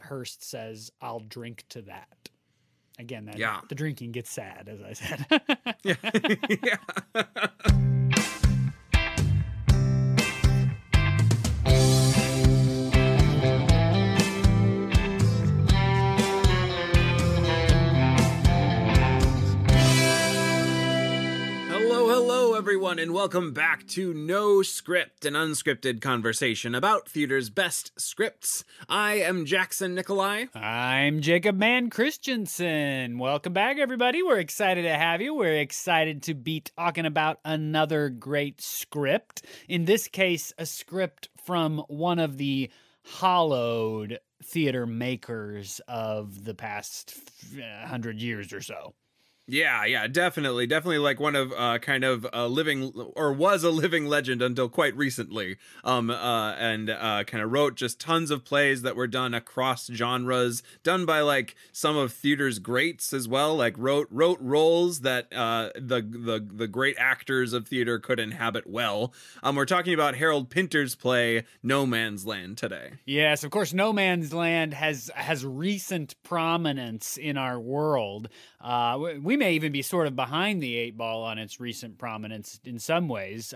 Hearst says, "I'll drink to that." Again, Yeah. the drinking gets sad, as I said. Yeah. Hello, everyone, and welcome back to No Script, an unscripted conversation about theater's best scripts. I am Jackson Nikolai. I'm Jacob Mann Christensen. Welcome back, everybody. We're excited to have you. We're excited to be talking about another great script. In this case, a script from one of the hallowed theater makers of the past 100 years or so. Yeah, definitely like one of kind of a living, or was a living legend until quite recently. And kind of wrote just tons of plays that were done across genres, done by like some of theater's greats as well. Like wrote roles that the great actors of theater could inhabit well. We're talking about Harold Pinter's play No Man's Land today. Yes, of course, No Man's Land has recent prominence in our world. We may even be sort of behind the eight ball on its recent prominence in some ways.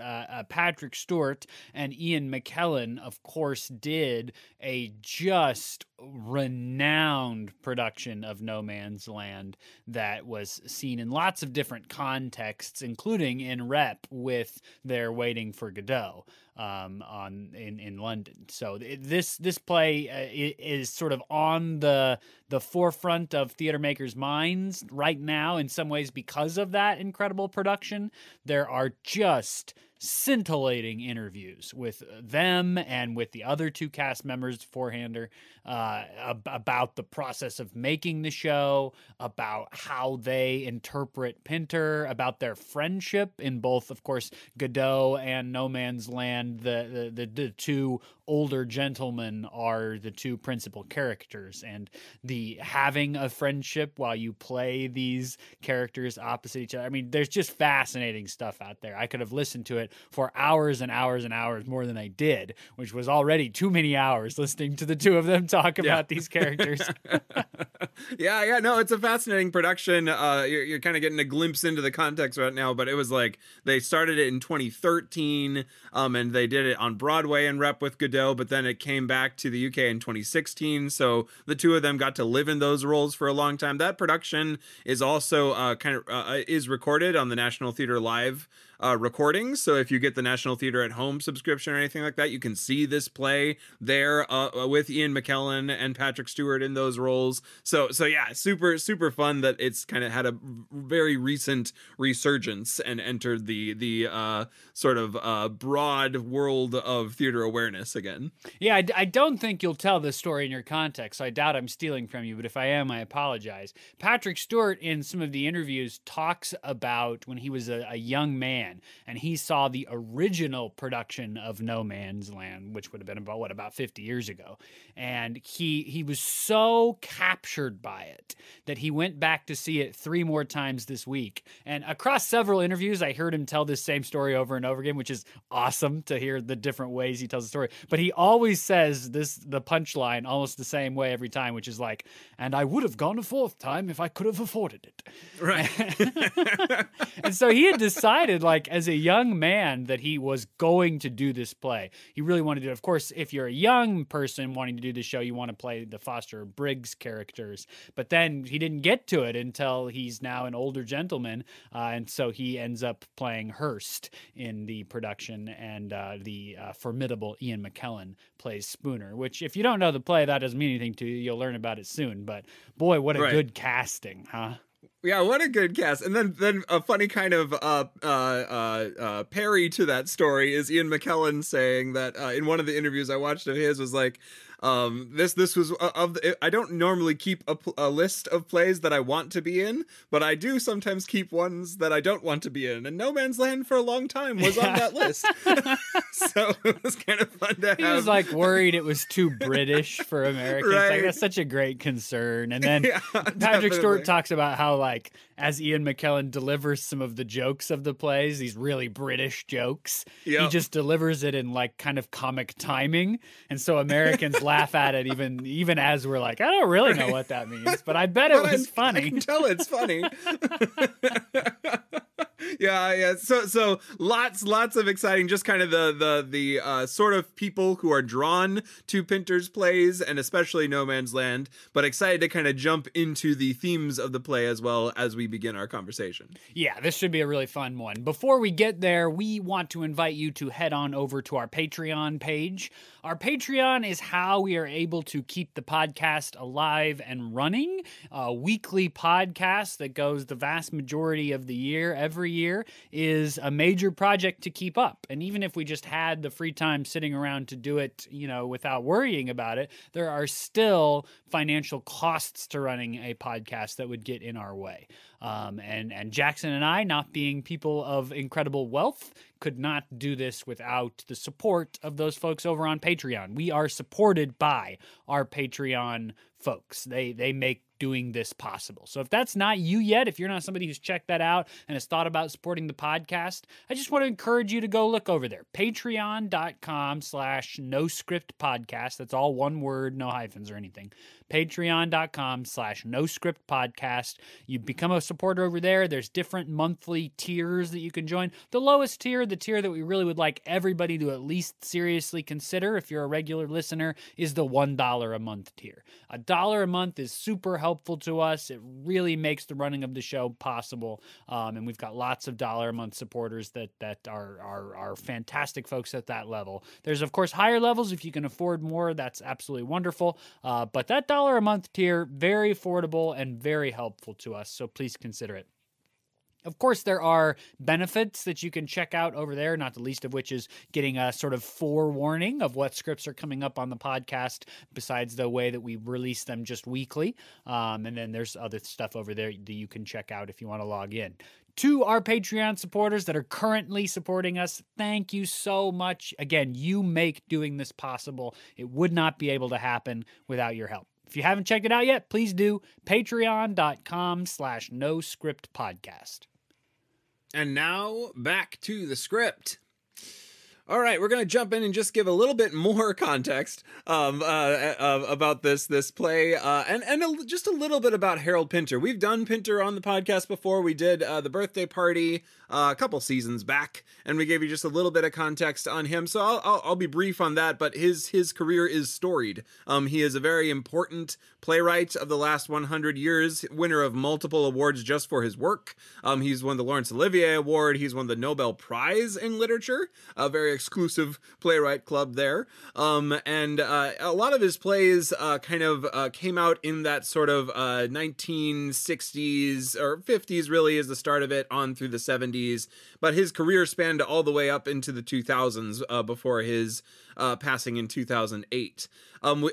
Patrick Stewart and Ian McKellen, of course, did a just renowned production of No Man's Land that was seen in lots of different contexts, including in rep with their Waiting for Godot in London. So this play is sort of on the forefront of theater makers' minds right now in some ways because of that incredible production. There are just scintillating interviews with them and with the other two cast members beforehand about the process of making the show, about how they interpret Pinter, about their friendship in both, of course, Godot and No Man's Land. The two older gentlemen are the two principal characters, and the having a friendship while you play these characters opposite each other. I mean, there's just fascinating stuff out there. I could have listened to it for hours and hours and hours more than I did, which was already too many hours listening to the two of them talk about these characters. No, it's a fascinating production. You're kind of getting a glimpse into the context right now, but it was like they started it in 2013, and they did it on Broadway and rep with Godot, but then it came back to the UK in 2016, so the two of them got to live in those roles for a long time. That production is also is recorded on the National Theatre Live recordings, so if you get the National Theatre at Home subscription or anything like that, you can see this play there with Ian McKellen and Patrick Stewart in those roles. So yeah, super fun that it's kind of had a very recent resurgence and entered the sort of broad world of theater awareness again. Yeah, I don't think you'll tell this story in your context, so I doubt I'm stealing from you, but if I am, I apologize. Patrick Stewart, in some of the interviews, talks about when he was a young man, and he saw the original production of No Man's Land, which would have been about 50 years ago. And he was so captured by it that he went back to see it 3 more times this week. And across several interviews, I heard him tell this same story over and over again, which is awesome to hear the different ways he tells the story. But he always says the punchline almost the same way every time, which is like, and I would have gone a 4th time if I could have afforded it. Right. And so he had decided, like, as a young man, that he was going to do this play. He really wanted to. Of course, if you're a young person wanting to do the show, you want to play the Foster Briggs characters. But then he didn't get to it until he's now an older gentleman. And so he ends up playing Hearst in the production, and the formidable Ian McKellen plays Spooner, which, if you don't know the play, that doesn't mean anything to you. You'll learn about it soon. But boy, what a good casting, huh? Yeah, what a good cast. And then a funny kind of parry to that story is Ian McKellen saying that in one of the interviews I watched of his was like, this was I don't normally keep a list of plays that I want to be in, but I do sometimes keep ones that I don't want to be in. And No Man's Land for a long time was on that list. So it was kind of fun to have. He was like worried it was too British for Americans. Right. Like, that's such a great concern. And then Patrick definitely. Stewart talks about how, like, as Ian McKellen delivers some of the jokes of the plays, these really British jokes, he just delivers it in like kind of comic timing. And so Americans laugh at it even as we're like, I don't really know what that means, but I bet it was funny. I can tell it's funny. Yeah. So lots of exciting, just kind of the sort of people who are drawn to Pinter's plays, and especially No Man's Land, but excited to kind of jump into the themes of the play as well as we begin our conversation. Yeah, this should be a really fun one. Before we get there, we want to invite you to head on over to our Patreon page. Our Patreon is how we are able to keep the podcast alive and running. A weekly podcast that goes the vast majority of the year, every year, is a major project to keep up. And even if we just had the free time sitting around to do it, without worrying about it, there are still financial costs to running a podcast that would get in our way. And Jackson and I, not being people of incredible wealth, could not do this without the support of those folks over on Patreon. We are supported by our Patreon folks. They make doing this possible. So if that's not you yet, if you're not somebody who's checked that out and has thought about supporting the podcast, I just want to encourage you to go look over there. Patreon.com/NoScriptPodcast. That's all one word, no hyphens or anything. Patreon.com/NoScriptPodcast. You become a supporter over there. There's different monthly tiers that you can join. The lowest tier, the tier that we really would like everybody to at least seriously consider if you're a regular listener, is the $1 a month tier. $1 a month is super helpful to us. It really makes the running of the show possible. And we've got lots of $1 a month supporters that are fantastic folks at that level. There's, of course, higher levels. If you can afford more, that's absolutely wonderful. But that $1 a month tier, very affordable and very helpful to us. So please consider it. Of course, there are benefits that you can check out over there, not the least of which is getting a sort of forewarning of what scripts are coming up on the podcast, besides the way that we release them just weekly. And then there's other stuff over there that you can check out if you want to log in. To our Patreon supporters that are currently supporting us, thank you so much. Again, you make doing this possible. It would not be able to happen without your help. If you haven't checked it out yet, please do. Patreon.com/NoScriptPodcast. And now back to the script. All right, we're going to jump in and just give a little bit more context about this play and just a little bit about Harold Pinter. We've done Pinter on the podcast before. We did The Birthday Party a couple seasons back, and we gave you just a little bit of context on him. So I'll be brief on that, but his career is storied. He is a very important playwright of the last 100 years, winner of multiple awards just for his work. He's won the Laurence Olivier Award. He's won the Nobel Prize in Literature, a very exclusive playwright club there. And a lot of his plays came out in that sort of 1960s or 50s, really is the start of it, on through the 70s. But his career spanned all the way up into the 2000s before his passing in 2008.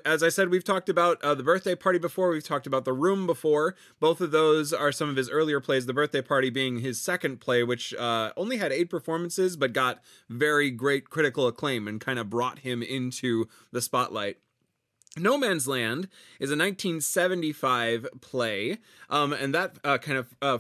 As I said, we've talked about The Birthday Party before. We've talked about The Room before. Both of those are some of his earlier plays, The Birthday Party being his second play, which only had 8 performances, but got very great critical acclaim and kind of brought him into the spotlight. No Man's Land is a 1975 play, and that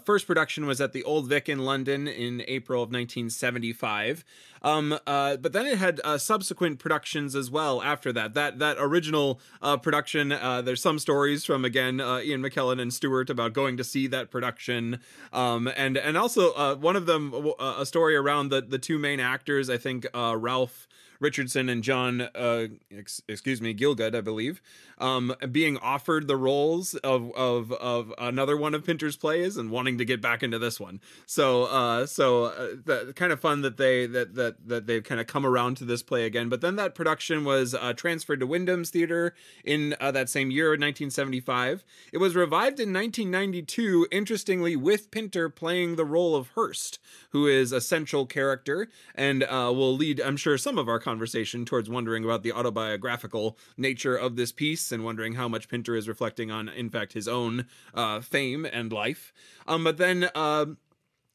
first production was at the Old Vic in London in April of 1975. But then it had subsequent productions as well after that. That original production, there's some stories from, again, Ian McKellen and Stewart about going to see that production. And also one of them, a story around the two main actors, I think Ralph Richardson and John, Gielgud, I believe, being offered the roles of another one of Pinter's plays and wanting to get back into this one. So kind of fun that they've kind of come around to this play again. But then that production was transferred to Wyndham's Theatre in that same year, 1975. It was revived in 1992, interestingly, with Pinter playing the role of Hearst, who is a central character and will lead, I'm sure, some of our conversation towards wondering about the autobiographical nature of this piece and wondering how much Pinter is reflecting on, in fact, his own fame and life. But then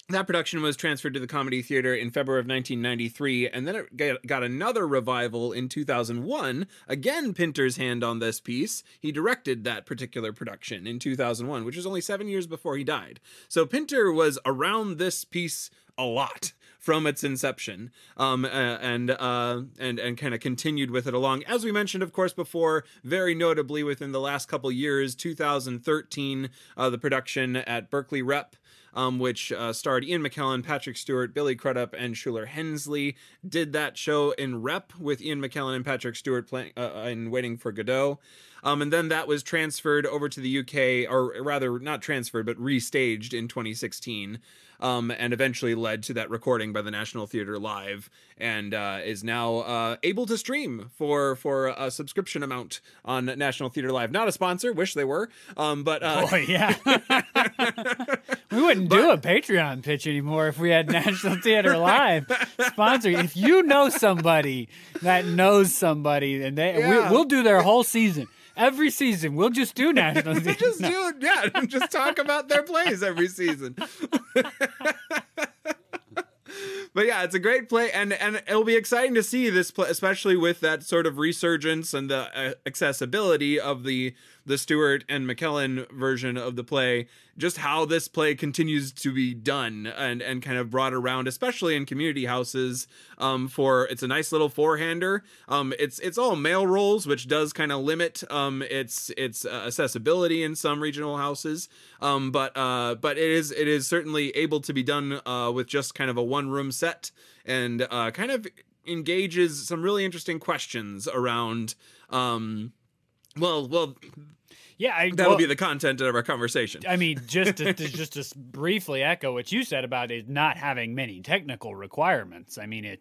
that production was transferred to the Comedy Theatre in February of 1993, and then it got another revival in 2001. Again, Pinter's hand on this piece. He directed that particular production in 2001, which was only 7 years before he died. So Pinter was around this piece a lot from its inception, and kind of continued with it along. As we mentioned, of course, before, very notably within the last couple years, 2013, the production at Berkeley Rep, which starred Ian McKellen, Patrick Stewart, Billy Crudup, and Shuler Hensley, did that show in Rep with Ian McKellen and Patrick Stewart playing in Waiting for Godot. And then that was transferred over to the UK, or rather not transferred, but restaged in 2016, and eventually led to that recording by the National Theatre Live, and is now able to stream for a subscription amount on National Theatre Live. Not a sponsor, wish they were, but boy, yeah. We wouldn't do a Patreon pitch anymore if we had National Theatre Live sponsor. If you know somebody that knows somebody, and we'll do their whole season. Every season, we'll just do National Theatre. Just talk about their plays every season. But yeah, it's a great play, and it'll be exciting to see this play, especially with that sort of resurgence and the accessibility of the Stewart and McKellen version of the play, just how this play continues to be done and kind of brought around, especially in community houses. It's a nice little four-hander. It's all male roles, which does kind of limit its accessibility in some regional houses. But it is certainly able to be done with just kind of a one-room set, and kind of engages some really interesting questions around. Yeah, that'll be the content of our conversation. I mean, just to briefly echo what you said about it not having many technical requirements. I mean,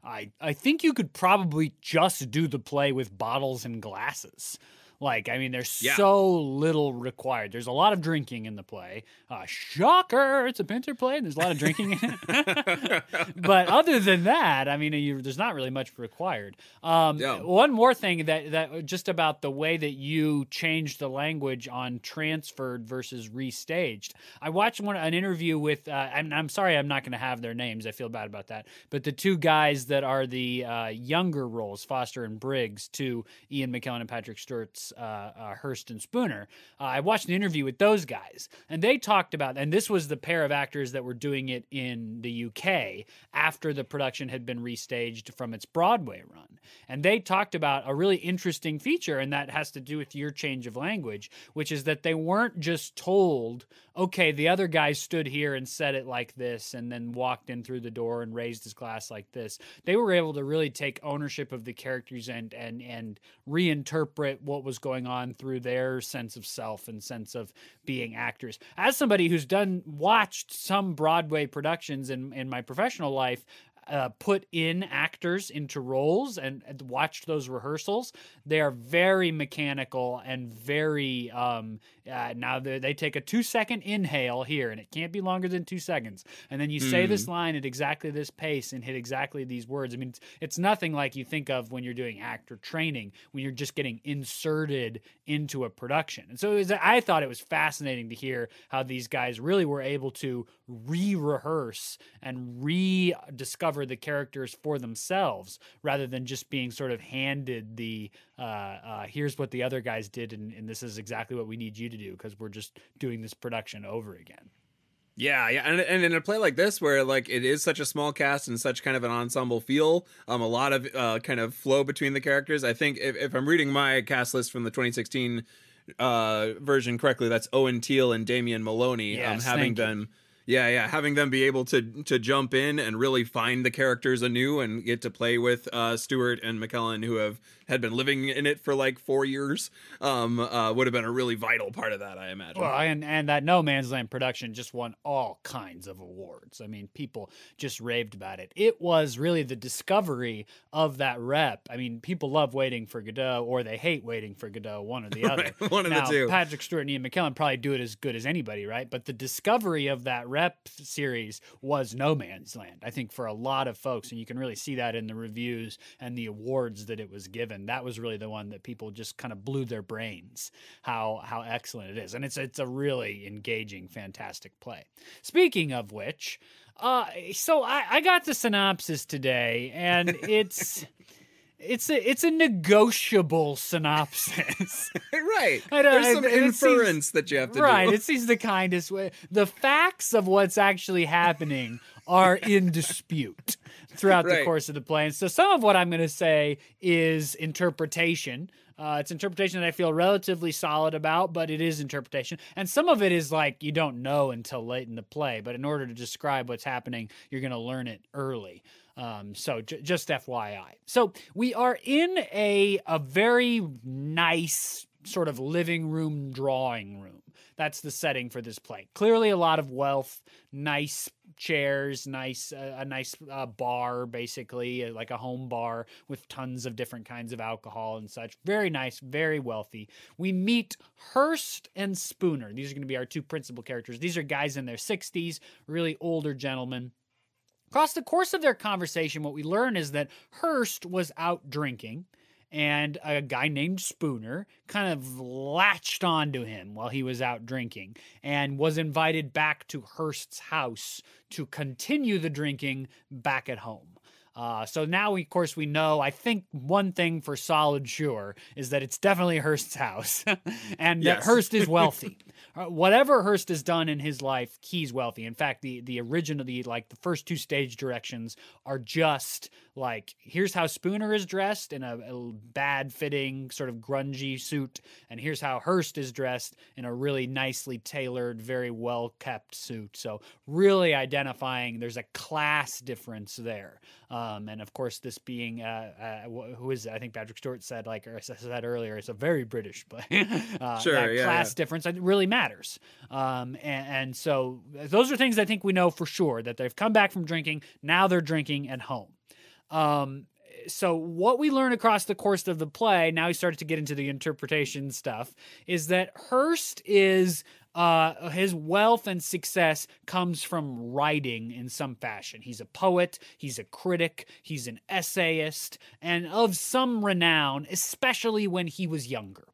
I think you could probably just do the play with bottles and glasses. Like, I mean, there's so little required. There's a lot of drinking in the play. Shocker! It's a Pinter play, and there's a lot of drinking in it. But other than that, I mean, there's not really much required. One more thing that just about the way that you changed the language on transferred versus restaged. I watched an interview with, I'm sorry I'm not going to have their names. I feel bad about that. But the two guys that are the younger roles, Foster and Briggs, to Ian McKellen and Patrick Stewart's Hurst and Spooner. I watched an interview with those guys, and they talked about, and this was the pair of actors that were doing it in the UK after the production had been restaged from its Broadway run. And they talked about a really interesting feature, and that has to do with your change of language, which is that they weren't just told, okay, the other guy stood here and said it like this, and then walked in through the door and raised his glass like this. They were able to really take ownership of the characters and reinterpret what was going on through their sense of self and sense of being actors. As somebody who's watched some Broadway productions in my professional life, put in actors into roles and watched those rehearsals, they are very mechanical and very now they take a 2-second inhale here, and it can't be longer than 2 seconds, and then you say this line at exactly this pace and hit exactly these words. I mean, it's nothing like you think of when you're doing actor training, when you're just getting inserted into a production. And so I thought it was fascinating to hear how these guys really were able to re-rehearse and rediscover the characters for themselves, rather than just being sort of handed the here's what the other guys did, and this is exactly what we need you to do because we're just doing this production over again. Yeah, and in a play like this, where like it is such a small cast and such kind of an ensemble feel, a lot of kind of flow between the characters. I think if I'm reading my cast list from the 2016 version correctly, that's Owen Teale and Damian Maloney. Yes, having them. Having them be able to jump in and really find the characters anew and get to play with Stewart and McKellen, who had been living in it for like 4 years, would have been a really vital part of that, I imagine. Well, and that No Man's Land production just won all kinds of awards. I mean, people just raved about it. It was really the discovery of that rep. I mean, people love Waiting for Godot, or they hate Waiting for Godot, one or the other. Right, one of the two. Patrick Stewart and Ian McKellen probably do it as good as anybody, right? But the discovery of that rep series was No Man's Land, I think, for a lot of folks, and you can really see that in the reviews and the awards that it was given. That was really the one that people just kind of blew their brains how excellent it is, and it's a really engaging, fantastic play. Speaking of which, so I got the synopsis today, and it's a negotiable synopsis. Right. There's some inference that you have to do. Right. It seems the kindest way. The facts of what's actually happening are in dispute throughout the course of the play. And so some of what I'm going to say is interpretation. It's interpretation that I feel relatively solid about, but it is interpretation. And some of it is like you don't know until late in the play, but in order to describe what's happening, you're going to learn it early. So just FYI. So we are in a very nice sort of living room, drawing room. That's the setting for this play. Clearly a lot of wealth, nice chairs, a nice bar, basically, like a home bar with tons of different kinds of alcohol and such. Very nice, very wealthy. We meet Hearst and Spooner. These are going to be our two principal characters. These are guys in their 60s, really older gentlemen. Across the course of their conversation, what we learn is that Hearst was out drinking, and a guy named Spooner kind of latched onto him while he was out drinking and was invited back to Hearst's house to continue the drinking back at home. So now, of course, we know, I think one thing for solid sure is that it's definitely Hearst's house and that Hearst is wealthy. Whatever Hearst has done in his life, he's wealthy. In fact, the original, the first two stage directions are just like, here's how Spooner is dressed in a bad fitting sort of grungy suit. And here's how Hearst is dressed in a really nicely tailored, very well kept suit. So really identifying there's a class difference there. And of course, this being, who is, I think Patrick Stewart said, like, or I said earlier, it's a very British play. Class difference really matters. And so those are things I think we know for sure, that they've come back from drinking. Now they're drinking at home. So what we learn across the course of the play, now we started to get into the interpretation stuff, is that Hearst is, his wealth and success comes from writing in some fashion. He's a poet, he's a critic, he's an essayist, and of some renown, especially when he was younger.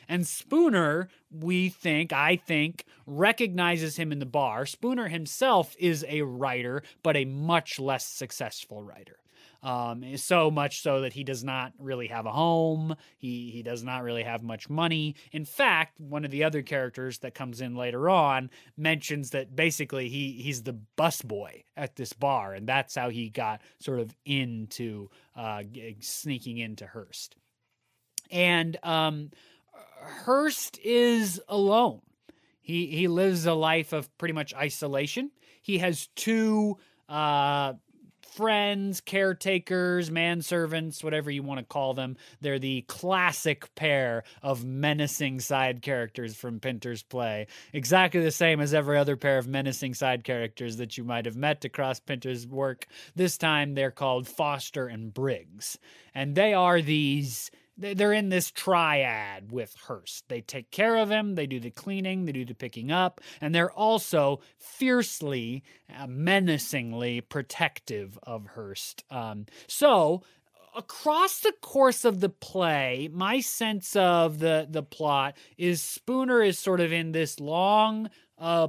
And Spooner, I think, recognizes him in the bar. Spooner himself is a writer, but a much less successful writer. So much so that he does not really have a home. He does not really have much money. In fact, one of the other characters that comes in later on mentions that basically he's the busboy at this bar, and that's how he got sort of into sneaking into Hearst. And Hearst is alone. He lives a life of pretty much isolation. He has two friends, caretakers, manservants, whatever you want to call them. They're the classic pair of menacing side characters from Pinter's play. Exactly the same as every other pair of menacing side characters that you might have met across Pinter's work. This time they're called Foster and Briggs. And they are they're in this triad with Hearst. They take care of him, they do the cleaning, they do the picking up, and they're also fiercely, menacingly protective of Hearst. So across the course of the play, my sense of the plot is Spooner is sort of in this long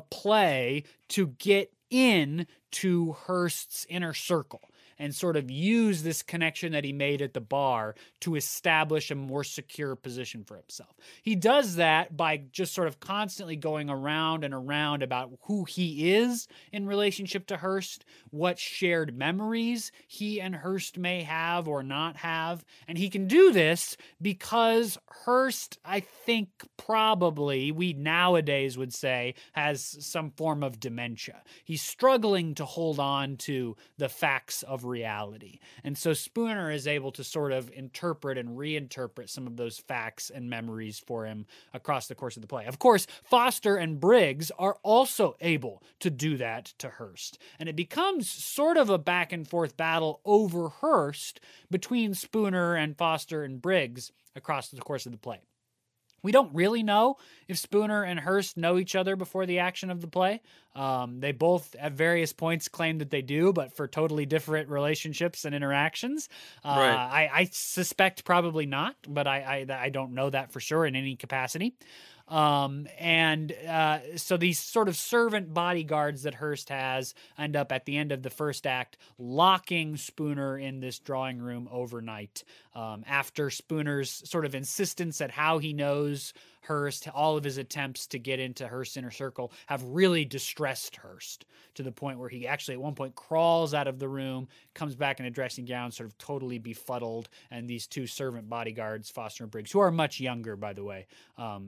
play to get in to Hearst's inner circle and sort of use this connection that he made at the bar to establish a more secure position for himself. He does that by just sort of constantly going around and around about who he is in relationship to Hearst, what shared memories he and Hearst may have or not have. And he can do this because Hearst, I think probably, we nowadays would say, has some form of dementia. He's struggling to hold on to the facts of reality. And so Spooner is able to sort of interpret and reinterpret some of those facts and memories for him across the course of the play. Of course, Foster and Briggs are also able to do that to Hearst. And it becomes sort of a back and forth battle over Hearst between Spooner and Foster and Briggs across the course of the play. We don't really know if Spooner and Hearst know each other before the action of the play. They both at various points claim that they do, but for totally different relationships and interactions. Right. I suspect probably not, but I don't know that for sure in any capacity. So these sort of servant bodyguards that Hearst has end up at the end of the first act locking Spooner in this drawing room overnight. After Spooner's sort of insistence at how he knows Hearst, all of his attempts to get into Hearst's inner circle have really distressed Hearst to the point where he actually at one point crawls out of the room, comes back in a dressing gown, sort of totally befuddled, and these two servant bodyguards, Foster and Briggs, who are much younger, by the way,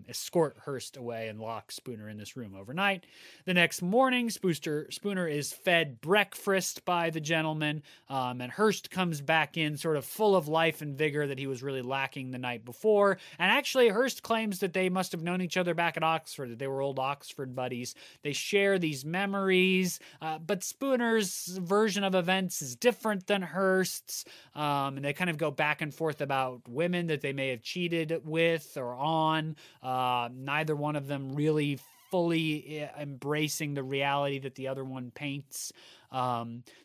escort Hearst away and lock Spooner in this room overnight. The next morning, Spooner is fed breakfast by the gentleman, and Hearst comes back in sort of full of life and vigor that he was really lacking the night before. And actually, Hearst claims that they must have known each other back at Oxford, that they were old Oxford buddies. They share these memories, but Spooner's version of events is different than Hearst's, and they kind of go back and forth about women that they may have cheated with or on. Neither one of them really fully embracing the reality that the other one paints.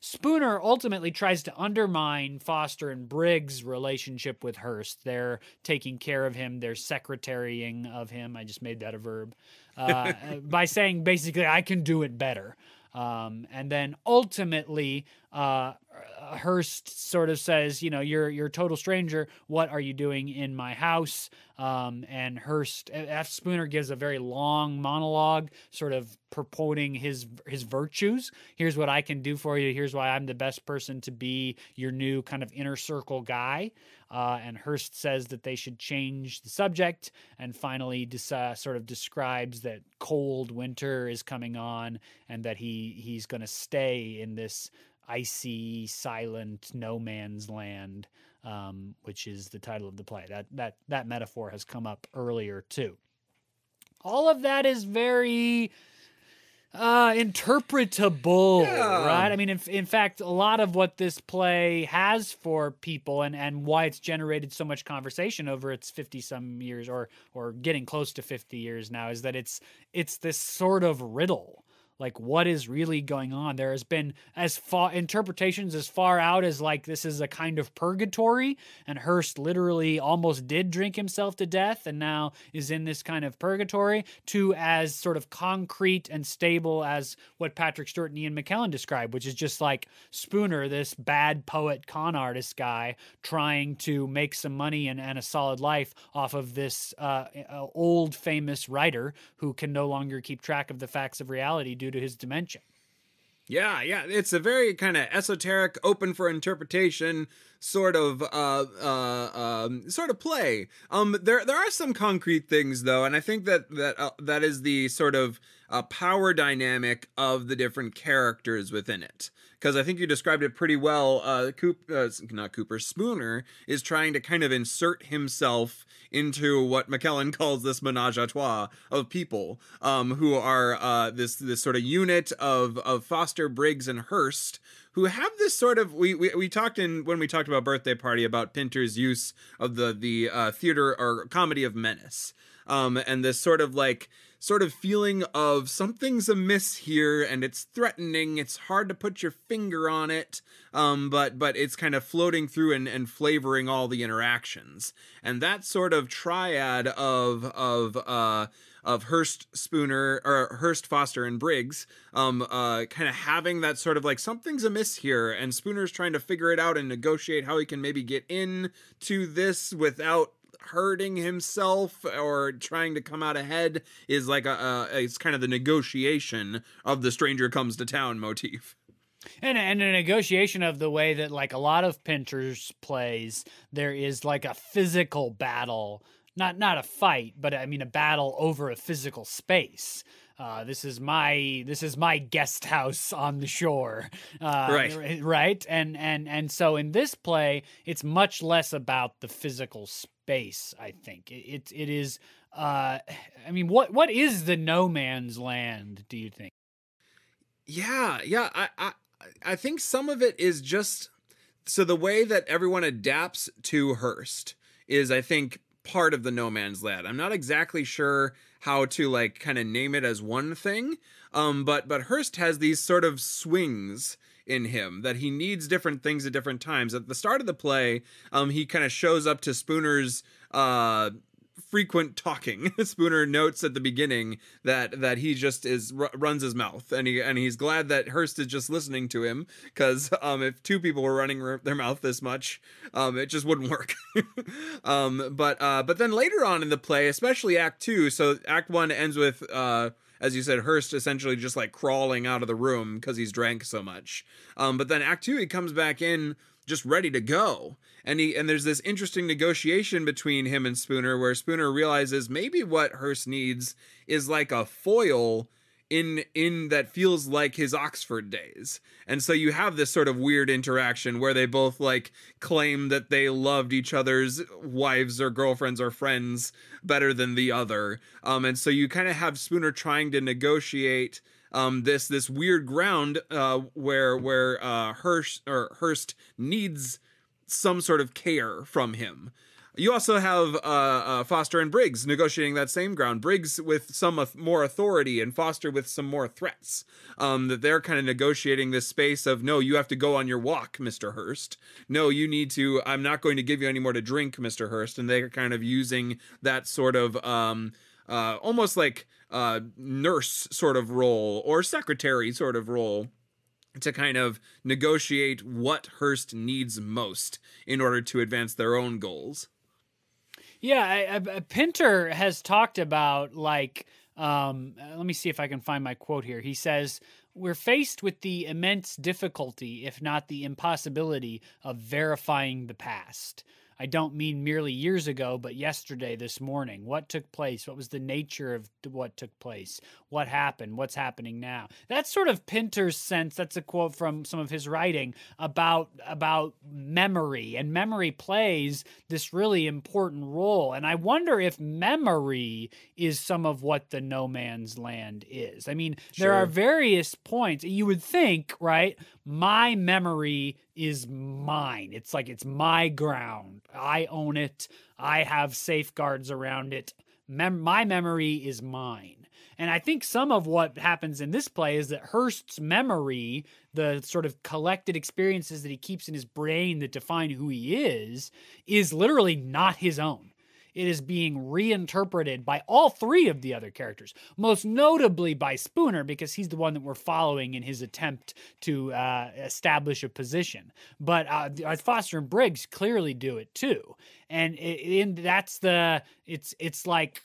Spooner ultimately tries to undermine Foster and Briggs' relationship with Hearst. They're taking care of him. They're secretarying of him. I just made that a verb. By saying basically, I can do it better. And then ultimately, Hearst sort of says, you know, you're a total stranger. What are you doing in my house? And Hearst, F. Spooner gives a very long monologue, sort of purporting his virtues. Here's what I can do for you. Here's why I'm the best person to be your new kind of inner circle guy. And Hearst says that they should change the subject, and finally sort of describes that cold winter is coming on and that he's going to stay in this icy, silent no man's land, which is the title of the play. That metaphor has come up earlier too. All of that is very interpretable, right? I mean, in fact, a lot of what this play has for people and why it's generated so much conversation over its 50-some years or getting close to 50 years now is that it's this sort of riddle. Like, what is really going on? There has been interpretations as far out as like this is a kind of purgatory, and Hearst literally almost did drink himself to death and now is in this kind of purgatory, to as sort of concrete and stable as what Patrick Stewart and Ian McKellen described, which is just like Spooner, this bad poet con artist guy trying to make some money and a solid life off of this old famous writer who can no longer keep track of the facts of reality due to his dementia. Yeah, it's a very kind of esoteric, open for interpretation sort of play. There are some concrete things though, and I think that is the sort of power dynamic of the different characters within it. Because I think you described it pretty well. Spooner is trying to kind of insert himself into what McKellen calls this menage a trois of people who are this sort of unit of Foster, Briggs, and Hearst, who have this sort of we talked when we talked about Birthday Party about Pinter's use of the theater or comedy of menace, and this sort of feeling of something's amiss here and it's threatening. It's hard to put your finger on it, but it's kind of floating through and flavoring all the interactions. And that sort of triad of Hearst, Spooner, or Hearst, Foster, and Briggs, kind of having that sort of like something's amiss here, and Spooner's trying to figure it out and negotiate how he can maybe get into this without hurting himself or trying to come out ahead, is like it's kind of the negotiation of the stranger comes to town motif. And a negotiation of the way that like a lot of Pinter's plays, there is like a physical battle, not a fight, but I mean a battle over a physical space. This is my guest house on the shore, right? And so in this play, it's much less about the physical space. I think it is. I mean, what is the no man's land? Do you think? Yeah. I think some of it is just so the way that everyone adapts to Hearst is, I think, part of the no man's land. I'm not exactly sure how to like kind of name it as one thing. But Hearst has these sort of swings in him that he needs different things at different times. At the start of the play, he kind of shows up to Spooner's frequent talking. Spooner notes at the beginning that he just runs his mouth, and he's glad that Hearst is just listening to him, because if two people were running their mouth this much, it just wouldn't work. But then later on in the play, especially Act 2, so Act 1 ends with as you said, Hearst essentially just like crawling out of the room because he's drank so much. But then Act 2, he comes back in just ready to go. And there's this interesting negotiation between him and Spooner, where Spooner realizes maybe what Hearst needs is like a foil in that feels like his Oxford days. And so you have this sort of weird interaction where they both like claim that they loved each other's wives or girlfriends or friends better than the other. And so you kind of have Spooner trying to negotiate this weird ground where Hearst needs some sort of care from him. You also have Foster and Briggs negotiating that same ground. Briggs with some more authority, and Foster with some more threats. That they're kind of negotiating this space of, no, you have to go on your walk, Mr. Hearst. No, you need to, I'm not going to give you any more to drink, Mr. Hearst. And they're kind of using that sort of almost like nurse sort of role or secretary sort of role to kind of negotiate what Hearst needs most in order to advance their own goals. Yeah, Pinter has talked about, like, let me see if I can find my quote here. He says, "We're faced with the immense difficulty, if not the impossibility, of verifying the past. I don't mean merely years ago, but yesterday, this morning. What took place? What was the nature of what took place? What happened? What's happening now?" That's sort of Pinter's sense. That's a quote from some of his writing about memory, and memory plays this really important role. And I wonder if memory is some of what the no man's land is. I mean, Sure. there are various points. You would think, right? My memory is mine. It's like, it's my ground. I own it. I have safeguards around it. My memory is mine. And I think some of what happens in this play is that Hearst's memory, the sort of collected experiences that he keeps in his brain that define who he is literally not his own. It is being reinterpreted by all three of the other characters, most notably by Spooner, because he's the one that we're following in his attempt to establish a position. But Foster and Briggs clearly do it too. And it's like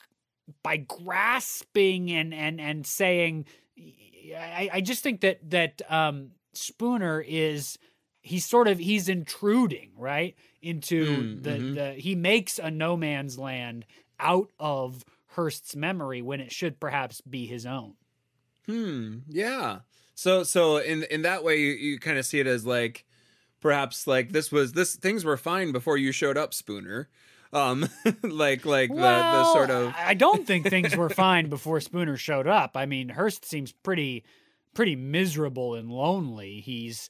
by grasping and saying, I just think that Spooner he's intruding, right, into he makes a no man's land out of Hearst's memory when it should perhaps be his own. Yeah. So in that way, you kind of see it as like, perhaps like things were fine before you showed up, Spooner. The sort of, I don't think things were fine before Spooner showed up. I mean, Hearst seems pretty miserable and lonely. He's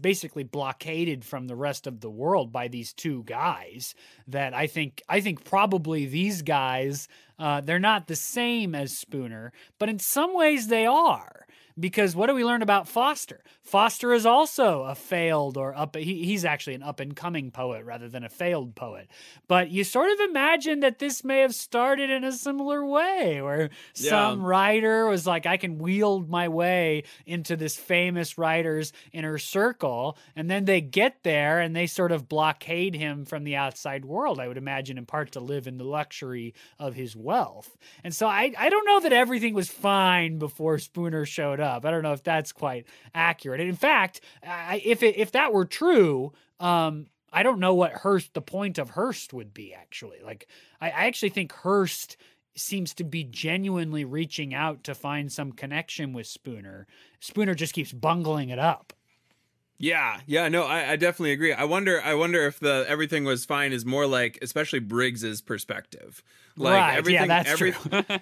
basically blockaded from the rest of the world by these two guys that I think probably these guys, they're not the same as Spooner, but in some ways they are. Because what do we learn about Foster? Foster is also a failed he's actually an up-and-coming poet rather than a failed poet. But you sort of imagine that this may have started in a similar way, where some writer was like, I can wield my way into this famous writer's inner circle, and then they get there and they sort of blockade him from the outside world, I would imagine, in part to live in the luxury of his wealth. And so I don't know that everything was fine before Spooner showed up. I don't know if that's quite accurate. And in fact, if that were true, I don't know what the point of Hearst would be, actually. Like, I actually think Hearst seems to be genuinely reaching out to find some connection with Spooner. Spooner just keeps bungling it up. Yeah, no, I definitely agree. I wonder if the everything was fine is more like, especially Briggs's perspective. Like Right. Yeah, that's true.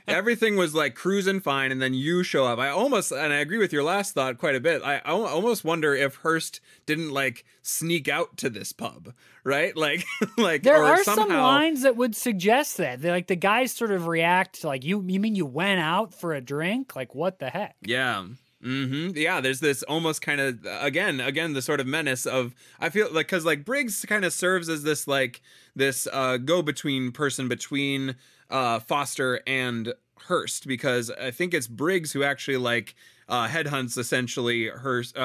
everything was like cruising fine, and then you show up. And I agree with your last thought quite a bit. I almost wonder if Hearst didn't like sneak out to this pub, right? Like, like There or are somehow, some lines that would suggest that. Like the guys sort of react to like, you mean you went out for a drink? Like, what the heck? Yeah. Yeah, there's this almost kind of again the sort of menace of, I feel like, because like Briggs kind of serves as this like this go between person between Foster and Hearst, because I think it's Briggs who actually like headhunts essentially Hearst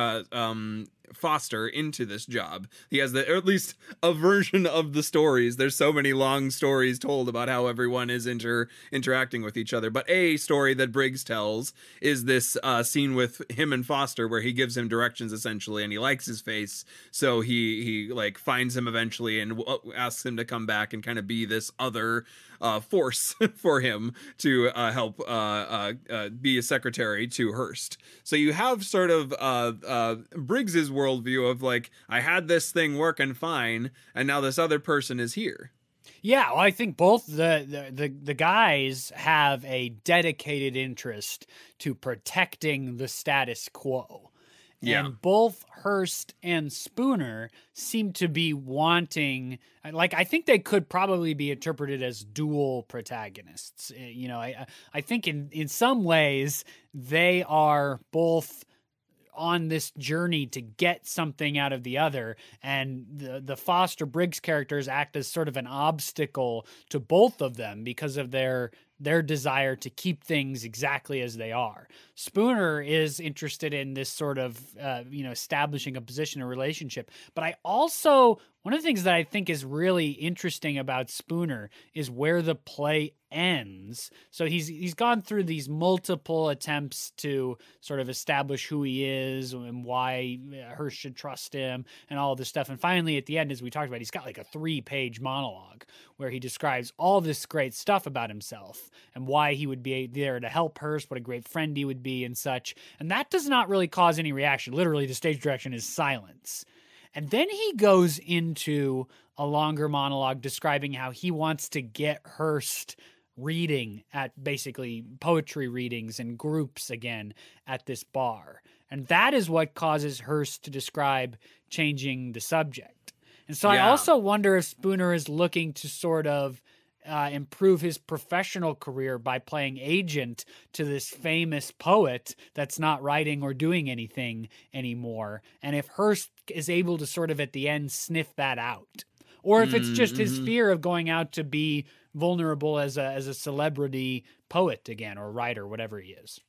Foster into this job. He has or at least a version of the stories. There's so many long stories told about how everyone is interacting with each other. But a story that Briggs tells is this scene with him and Foster, where he gives him directions essentially, and he likes his face, so he like finds him eventually and asks him to come back and kind of be this other force for him to help be a secretary to Hearst. So you have sort of Briggs's worldview of like, I had this thing working fine, and now this other person is here. Yeah, well, I think both the guys have a dedicated interest to protecting the status quo. Yeah. And both Hearst and Spooner seem to be wanting, like, I think they could probably be interpreted as dual protagonists. You know, I think in some ways they are both on this journey to get something out of the other, and the Foster Briggs characters act as sort of an obstacle to both of them because of their desire to keep things exactly as they are. Spooner is interested in this sort of establishing a position, a relationship, but I also, one of the things that I think is really interesting about Spooner is where the play ends. So he's gone through these multiple attempts to sort of establish who he is and why Hearst should trust him and all this stuff. And finally, at the end, as we talked about, he's got like a 3-page monologue where he describes all this great stuff about himself and why he would be there to help Hearst, what a great friend he would be and such. And that does not really cause any reaction. Literally, the stage direction is silence. And then he goes into a longer monologue describing how he wants to get Hearst reading at basically poetry readings and groups again at this bar. And that is what causes Hearst to describe changing the subject. And so I also wonder if Spooner is looking to sort of improve his professional career by playing agent to this famous poet that's not writing or doing anything anymore. And if Hearst is able to sort of at the end sniff that out, or if it's just his fear of going out to be vulnerable as a celebrity poet again, or writer, whatever he is.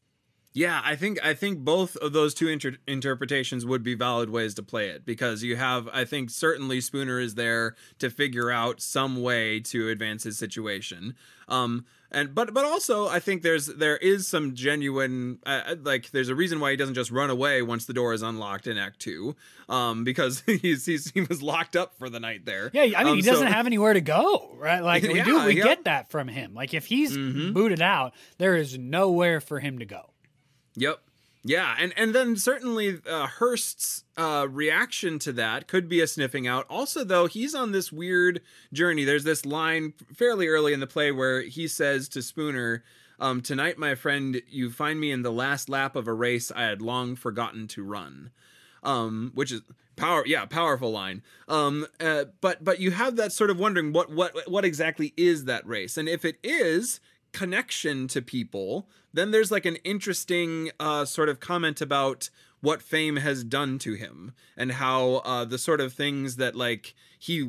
Yeah, I think both of those two interpretations would be valid ways to play it, because you have, I think certainly Spooner is there to figure out some way to advance his situation. But also I think there is some genuine like there's a reason why he doesn't just run away once the door is unlocked in Act 2, because he was locked up for the night there. Yeah, I mean he doesn't have anywhere to go, right? Like we get that from him. Like if he's booted out, there is nowhere for him to go. Yep. Yeah, and then certainly Hearst's reaction to that could be a sniffing out. Also, though, he's on this weird journey. There's this line fairly early in the play where he says to Spooner, "Tonight, my friend, you find me in the last lap of a race I had long forgotten to run," which is powerful line. But you have that sort of wondering what exactly is that race, and if it is connection to people, then there's like an interesting sort of comment about what fame has done to him and how the sort of things that like he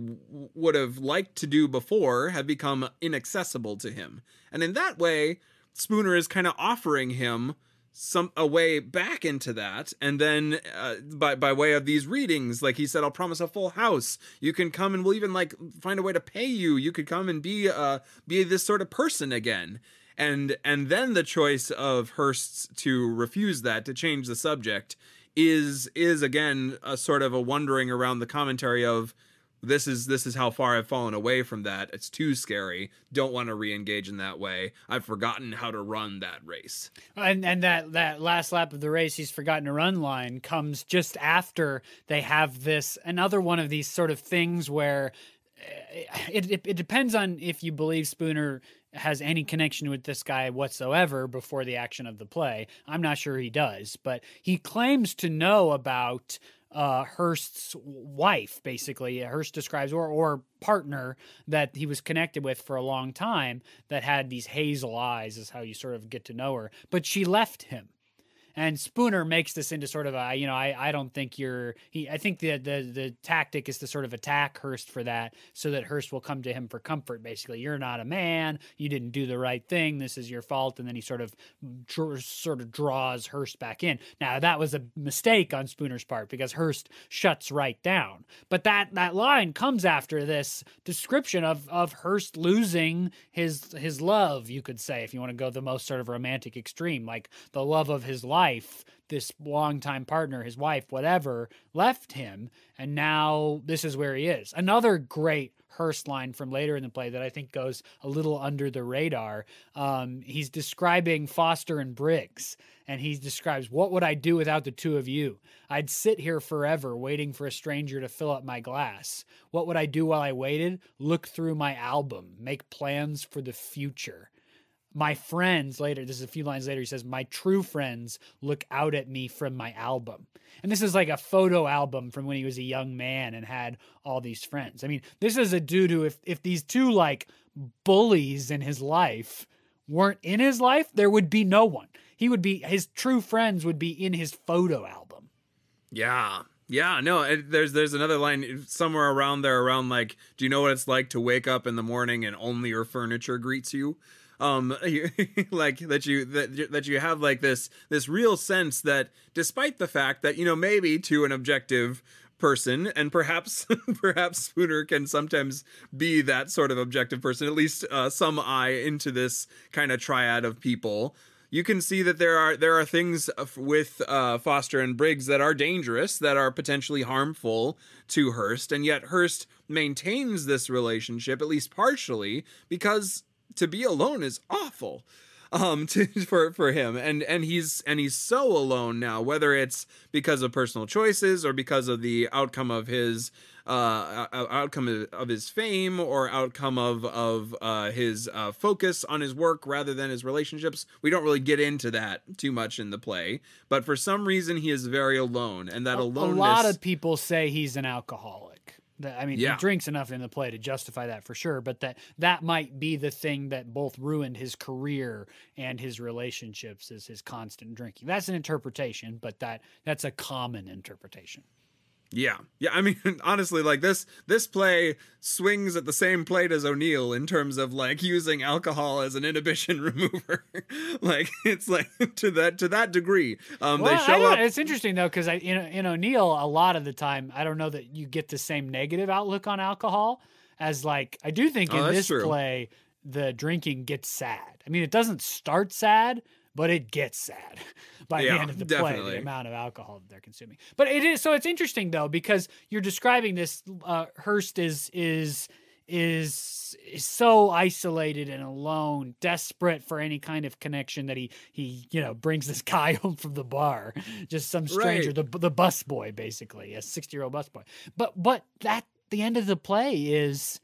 would have liked to do before have become inaccessible to him. And in that way, Spooner is kind of offering him a way back into that. And then by way of these readings, like he said, I'll promise a full house. You can come and we'll even like find a way to pay you. You could come and be this sort of person again. And then the choice of Hearst's to refuse that, to change the subject, is again a sort of a wondering around the commentary of this is how far I've fallen away from that. It's too scary. Don't want to re-engage in that way. I've forgotten how to run that race. And that last lap of the race, he's forgotten to run line comes just after they have this, another one of these sort of things where it depends on if you believe Spooner has any connection with this guy whatsoever before the action of the play. I'm not sure he does, but he claims to know about Hearst's wife, basically. Hearst describes, or partner that he was connected with for a long time, that had these hazel eyes, is how you sort of get to know her. But she left him. And Spooner makes this into sort of a, I don't think I think the tactic is to sort of attack Hearst for that, so that Hearst will come to him for comfort, basically. You're not a man. You didn't do the right thing. This is your fault. And then he sort of draws Hearst back in. Now, that was a mistake on Spooner's part, because Hearst shuts right down. But that line comes after this description of Hearst losing his love, you could say, if you want to go the most sort of romantic extreme, like the love of his life. This longtime partner, his wife, whatever, left him, and now this is where he is. Another great Hearst line from later in the play that I think goes a little under the radar. He's describing Foster and Briggs, and he describes, "What would I do without the two of you? I'd sit here forever waiting for a stranger to fill up my glass. What would I do while I waited? Look through my album, make plans for the future. My friends," later, this is a few lines later, he says, "my true friends look out at me from my album." And this is like a photo album from when he was a young man and had all these friends. I mean, this is a dude who, if these two like bullies in his life weren't in his life, there would be no one. His true friends would be in his photo album. Yeah. Yeah, no, there's another line somewhere around there, around like, do you know what it's like to wake up in the morning and only your furniture greets you? Like that you have like this real sense that, despite the fact that, maybe to an objective person, and perhaps Spooner can sometimes be that sort of objective person, at least some eye into this kind of triad of people, you can see that there are things with Foster and Briggs that are dangerous, that are potentially harmful to Hearst, and yet Hearst maintains this relationship, at least partially, because to be alone is awful for him, and he's so alone now, whether it's because of personal choices or because of the outcome of his fame, or outcome of his focus on his work rather than his relationships. We don't really get into that too much in the play, but for some reason he is very alone, and that aloneness. A lot of people say he's an alcoholic. I mean, yeah. He drinks enough in the play to justify that for sure, but that might be the thing that both ruined his career and his relationships, is his constant drinking. That's an interpretation, but that's a common interpretation. Yeah. I mean, honestly, like this play swings at the same plate as O'Neill in terms of like using alcohol as an inhibition remover. Like it's like to that degree. They show up. It's interesting though, because in O'Neill, a lot of the time, I don't know that you get the same negative outlook on alcohol as like I do think in this play, the drinking gets sad. I mean, it doesn't start sad, but it gets sad by the end of the play, the amount of alcohol that they're consuming. But it's interesting though, because you're describing this, Hearst is so isolated and alone, desperate for any kind of connection, that he brings this guy home from the bar, just some stranger, the bus boy, basically, a 60-year-old bus boy. But that the end of the play is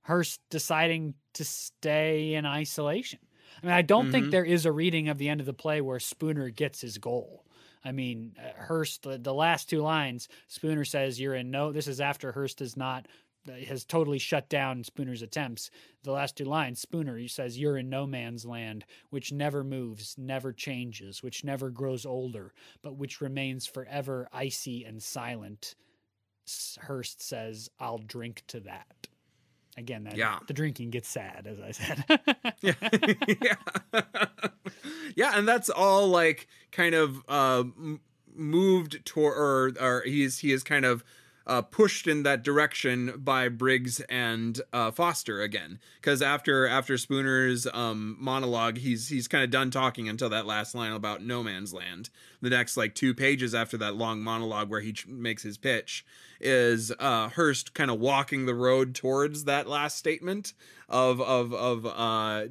Hearst deciding to stay in isolation. I mean, I don't think there is a reading of the end of the play where Spooner gets his goal. I mean, Hearst, the last two lines, Spooner says, "You're in no," this is after Hearst has totally shut down Spooner's attempts. The last two lines, Spooner, he says, "You're in no man's land, which never moves, never changes, which never grows older, but which remains forever icy and silent." Hearst says, "I'll drink to that." Again, the drinking gets sad, as I said. Yeah, and that's all like kind of moved toward, or he is kind of pushed in that direction by Briggs and Foster again, because after Spooner's monologue, he's kind of done talking until that last line about no man's land. The next like 2 pages after that long monologue where he makes his pitch is Hearst kind of walking the road towards that last statement of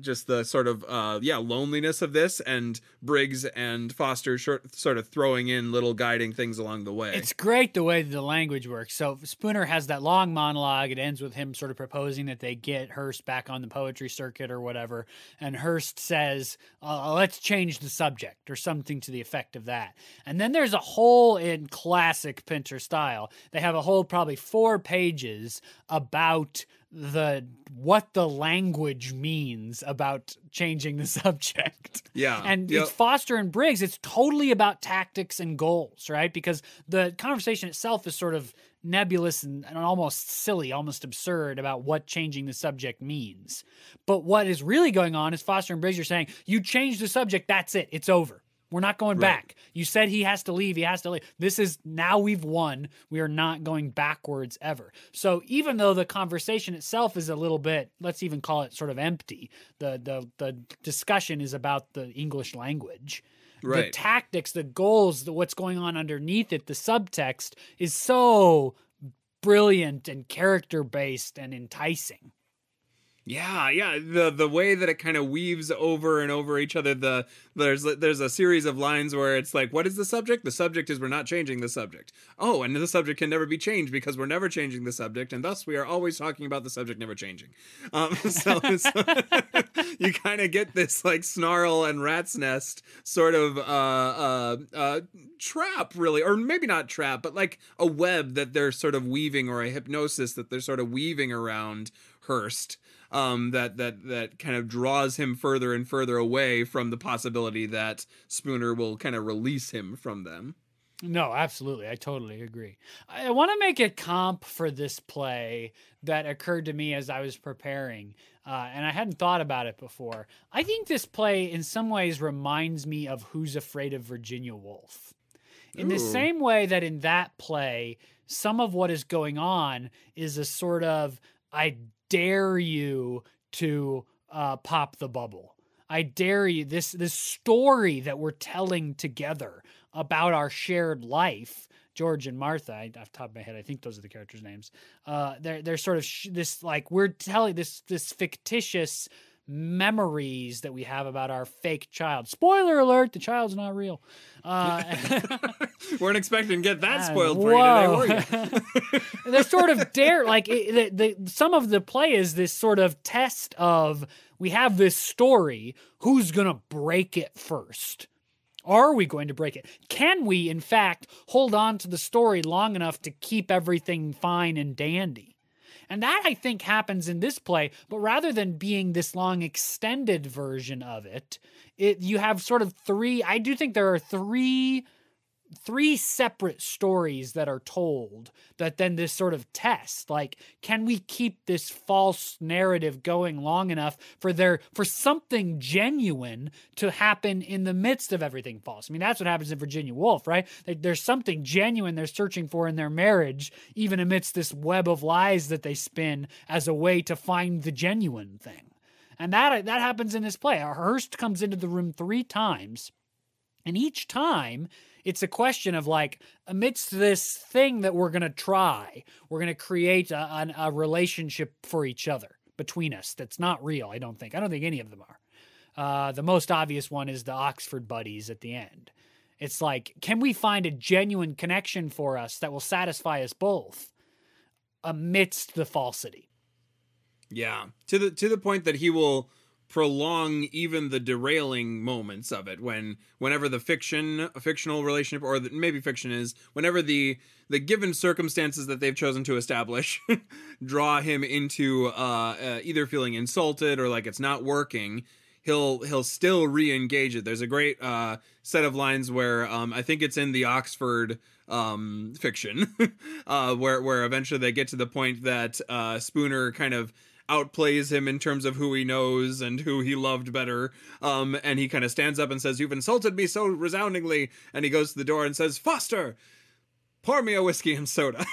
just the sort of loneliness of this, and Briggs and Foster sort of throwing in little guiding things along the way. It's great the way the language works. So Spooner has that long monologue. It ends with him sort of proposing that they get Hearst back on the poetry circuit or whatever. And Hearst says, let's change the subject, or something to the effect of that. And then there's a whole, in classic Pinter style, they have a whole probably 4 pages about what the language means about changing the subject. Yeah. And it's Foster and Briggs. It's totally about tactics and goals, right? Because the conversation itself is sort of nebulous and almost silly, almost absurd about what changing the subject means. But what is really going on is Foster and Briggs are saying, you change the subject, that's it. It's over. We're not going back. You said he has to leave. He has to leave. This is, now we've won. We are not going backwards ever. So even though the conversation itself is a little bit, let's even call it sort of empty, the discussion is about the English language. Right. The tactics, the goals, what's going on underneath it, the subtext is so brilliant and character-based and enticing. Yeah. The way that it kind of weaves over and over each other. There's a series of lines where it's like, what is the subject? The subject is we're not changing the subject. Oh, and the subject can never be changed because we're never changing the subject, and thus we are always talking about the subject never changing. So you kind of get this like snarl and rat's nest sort of trap, really, or maybe not trap, but like a web that they're sort of weaving, or a hypnosis that they're sort of weaving around Hearst. That kind of draws him further and further away from the possibility that Spooner will kind of release him from them. No, absolutely. I totally agree. I want to make a comp for this play that occurred to me as I was preparing, and I hadn't thought about it before. I think this play in some ways reminds me of Who's Afraid of Virginia Woolf. In the same way that in that play, some of what is going on is a sort of, I dare you to pop the bubble. I dare you. This story that we're telling together about our shared life, George and Martha, off the top of my head, I think those are the characters' names. They're sort of this, like, we're telling this fictitious memories that we have about our fake child. Spoiler alert, the child's not real. Weren't expecting to get that spoiled for you today, were you? They're sort of some of the play is this sort of test of, we have this story, who's going to break it first? Are we going to break it? Can we, in fact, hold on to the story long enough to keep everything fine and dandy? And that, I think, happens in this play, but rather than being this long extended version of it, you have sort of I do think there are three separate stories that are told that then this sort of test, like, can we keep this false narrative going long enough for something genuine to happen in the midst of everything false? I mean, that's what happens in Virginia Woolf, right? There's something genuine they're searching for in their marriage, even amidst this web of lies that they spin as a way to find the genuine thing. And that happens in this play. Hearst comes into the room 3 times, and each time it's a question of, like, amidst this thing that we're going to try, we're going to create a relationship for each other between us that's not real, I don't think. I don't think any of them are. The most obvious one is the Oxford buddies at the end. It's like, can we find a genuine connection for us that will satisfy us both amidst the falsity? Yeah, to the point that he will prolong even the derailing moments of it, whenever the fictional relationship, or maybe fiction is, whenever the given circumstances that they've chosen to establish draw him into either feeling insulted or like it's not working, he'll still re-engage it. There's a great set of lines where I think it's in the Oxford fiction where eventually they get to the point that Spooner kind of outplays him in terms of who he knows and who he loved better. And he kind of stands up and says, "You've insulted me so resoundingly." And he goes to the door and says, "Foster, pour me a whiskey and soda."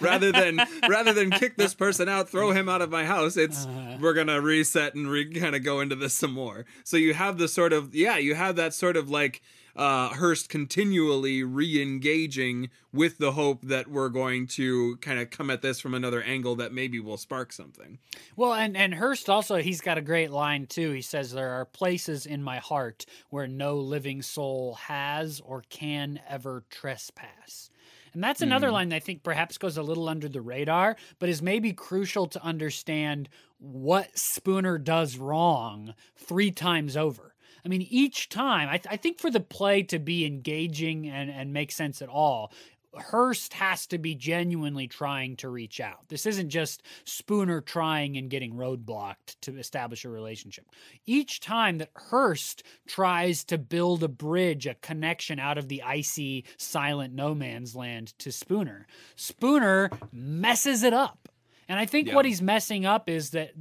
rather than kick this person out, throw him out of my house, it's we're gonna reset and kind of go into this some more. So you have the sort of you have that sort of like Hearst continually re-engaging with the hope that we're going to kind of come at this from another angle that maybe will spark something. Well, and Hearst also, he's got a great line too. He says, there are places in my heart where no living soul has or can ever trespass. And that's another line that I think perhaps goes a little under the radar, but is maybe crucial to understand what Spooner does wrong 3 times over. I mean, each time, I think for the play to be engaging and make sense at all, Hearst has to be genuinely trying to reach out. This isn't just Spooner trying and getting roadblocked to establish a relationship. Each time that Hearst tries to build a bridge, a connection out of the icy, silent no man's land to Spooner, Spooner messes it up. And I think what he's messing up is that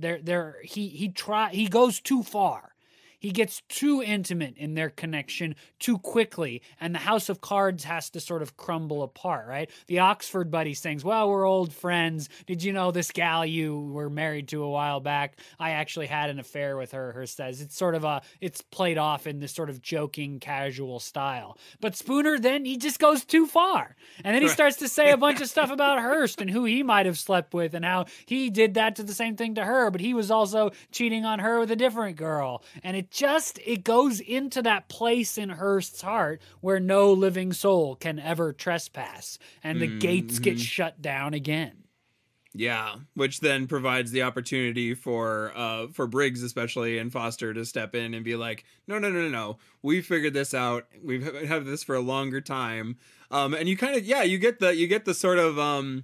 he goes too far. He gets too intimate in their connection too quickly, and the house of cards has to sort of crumble apart, right? The Oxford buddy sings, well, we're old friends. Did you know this gal you were married to a while back? I actually had an affair with her, Hearst says. It's sort of it's played off in this sort of joking, casual style. But Spooner, then, he just goes too far. And then he starts to say a bunch of stuff about Hearst and who he might have slept with and how he did that to the same thing to her, but he was also cheating on her with a different girl. And it goes into that place in Hearst's heart where no living soul can ever trespass, and the gates get shut down again. Yeah, which then provides the opportunity for Briggs, especially, and Foster to step in and be like, no, we figured this out. We've had this for a longer time. And you kind of, you get the sort of,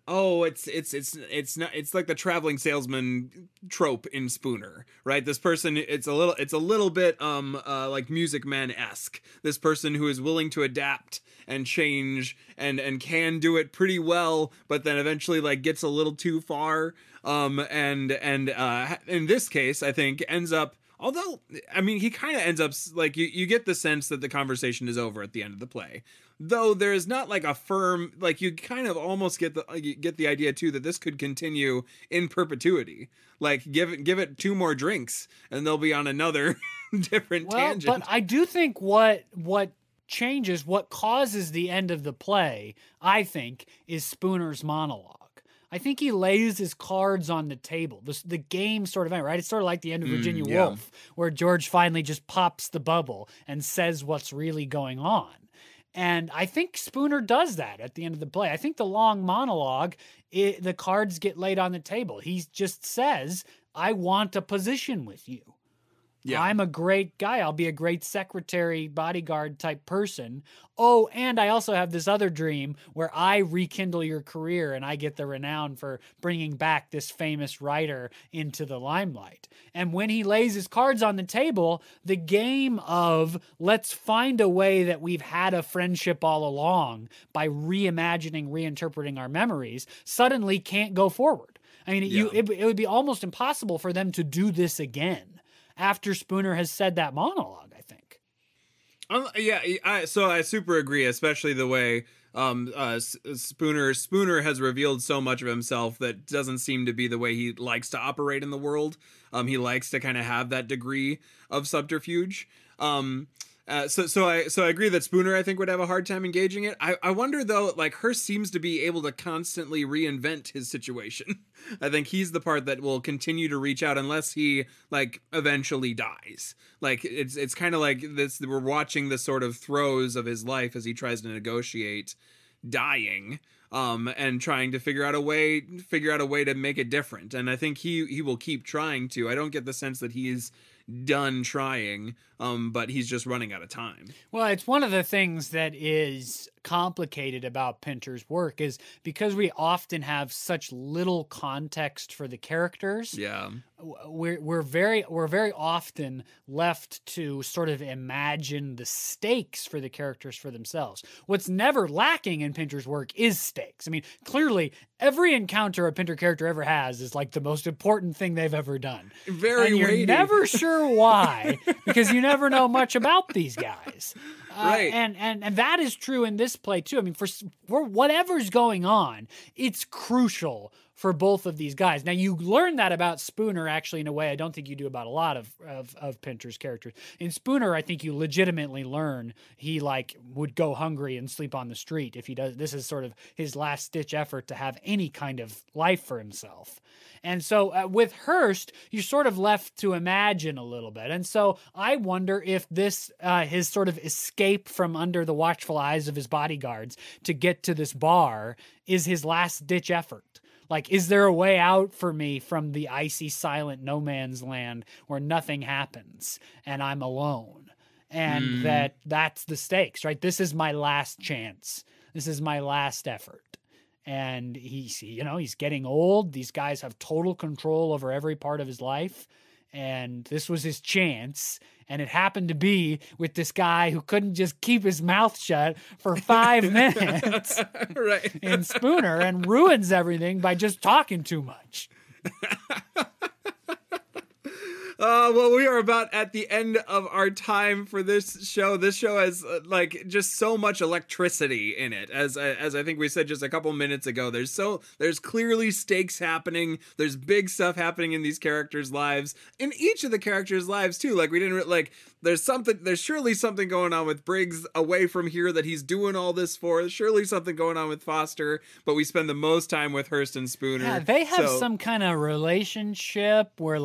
it's like the traveling salesman trope in Spooner, right? This person, it's a little bit like Music Man-esque. This person who is willing to adapt and change and can do it pretty well, but then eventually like gets a little too far. And in this case, I think ends up. Although, I mean, he kind of ends up like you get the sense that the conversation is over at the end of the play. Though there is not like a firm, like you kind of almost get the idea too that this could continue in perpetuity. Like give it 2 more drinks and they'll be on another different tangent. But I do think what changes, what causes the end of the play, I think, is Spooner's monologue. I think he lays his cards on the table. The game sort of end, right? It's sort of like the end of Virginia Woolf, where George finally just pops the bubble and says what's really going on. And I think Spooner does that at the end of the play. I think the long monologue, the cards get laid on the table. He just says, I want a position with you. Yeah. I'm a great guy. I'll be a great secretary, bodyguard type person. Oh, and I also have this other dream where I rekindle your career and I get the renown for bringing back this famous writer into the limelight. And when he lays his cards on the table, the game of let's find a way that we've had a friendship all along by reimagining, reinterpreting our memories suddenly can't go forward. I mean, it would be almost impossible for them to do this again after Spooner has said that monologue, I think. So I super agree, especially the way Spooner has revealed so much of himself that doesn't seem to be the way he likes to operate in the world. He likes to kind of have that degree of subterfuge. So I agree that Spooner, I think, would have a hard time engaging it. I wonder, though, like, Hearst seems to be able to constantly reinvent his situation. I think he's the part that will continue to reach out unless he, like, eventually dies. Like, it's kind of like this, we're watching the sort of throes of his life as he tries to negotiate dying, and trying to figure out a way to make it different. And I think he will keep trying to. I don't get the sense that he's done trying, but he's just running out of time. Well, it's one of the things that is complicated about Pinter's work is because we often have such little context for the characters. Yeah. We're very often left to sort of imagine the stakes for the characters for themselves. What's never lacking in Pinter's work is stakes. I mean, clearly every encounter a Pinter character ever has is like the most important thing they've ever done. Very and you're weighty. Never sure why, because you never know much about these guys. Right. And that is true in this play too. I mean, for whatever's going on, it's crucial for both of these guys. Now, you learn that about Spooner, actually, in a way I don't think you do about a lot of Pinter's characters. In Spooner, I think you legitimately learn he like would go hungry and sleep on the street if he does. This is sort of his last ditch effort to have any kind of life for himself. And so with Hearst, you're sort of left to imagine a little bit. And so I wonder if this, his sort of escape from under the watchful eyes of his bodyguards to get to this bar is his last ditch effort. Like, is there a way out for me from the icy, silent no man's land where nothing happens and I'm alone? And that's the stakes, right? This is my last chance. This is my last effort. And he's getting old. These guys have total control over every part of his life. And this was his chance. And it happened to be with this guy who couldn't just keep his mouth shut for 5 minutes right. in Spooner and ruins everything by just talking too much. Well, we are about at the end of our time for this show. This show has like just so much electricity in it. As I think we said just a couple minutes ago, there's clearly stakes happening. There's big stuff happening in these characters' lives. In each of the characters' lives too. Like there's surely something going on with Briggs away from here that he's doing all this for. There's surely something going on with Foster, but we spend the most time with Hearst and Spooner. Yeah, they have some kind of relationship where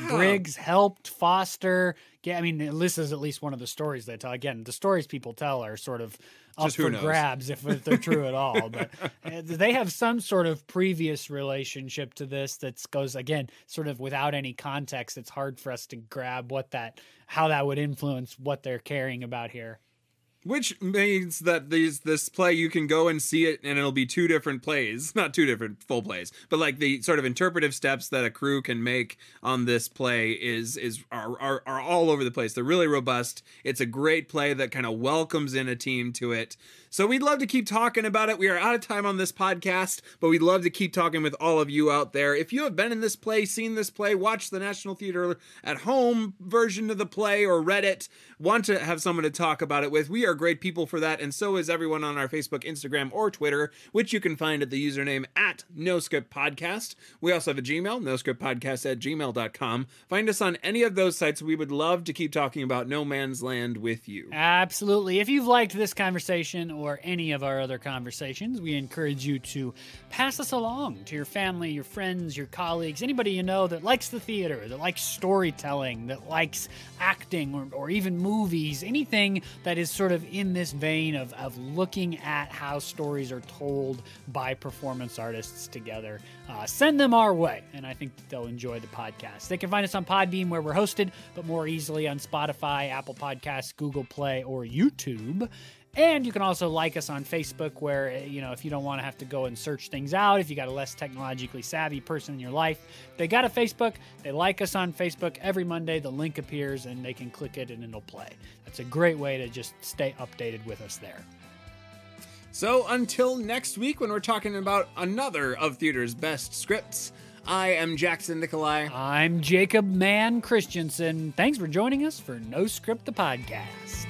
Briggs helped Foster. Yeah, I mean, this is at least one of the stories they tell. Again, the stories people tell are sort of up for grabs if they're true at all. But they have some sort of previous relationship to this that goes, again, sort of without any context. It's hard for us to grab how that would influence what they're caring about here. Which means that this play, you can go and see it and it'll be 2 different plays, not 2 different full plays, but like the sort of interpretive steps that a crew can make on this play are all over the place. They're really robust. It's a great play that kind of welcomes in a team to it. So we'd love to keep talking about it. We are out of time on this podcast, but we'd love to keep talking with all of you out there. If you have been in this play, seen this play, watched the National Theater at Home version of the play, or read it, want to have someone to talk about it with, we are great people for that, and so is everyone on our Facebook, Instagram, or Twitter, which you can find at the username at NoScriptPodcast. We also have a Gmail, noscriptpodcast@gmail.com. Find us on any of those sites. We would love to keep talking about No Man's Land with you. Absolutely. If you've liked this conversation or any of our other conversations, we encourage you to pass us along to your family, your friends, your colleagues, anybody you know that likes the theater, that likes storytelling, that likes acting or even movies, anything that is sort of in this vein of looking at how stories are told by performance artists together. Send them our way, and I think that they'll enjoy the podcast. They can find us on Podbean, where we're hosted, but more easily on Spotify, Apple Podcasts, Google Play, or YouTube. And you can also like us on Facebook, where, if you don't want to have to go and search things out, if you got a less technologically savvy person in your life, they got a Facebook, they like us on Facebook. Every Monday, the link appears and they can click it and it'll play. That's a great way to just stay updated with us there. So until next week, when we're talking about another of theater's best scripts, I am Jackson Nikolai. I'm Jacob Mann Christensen. Thanks for joining us for No Script the Podcast.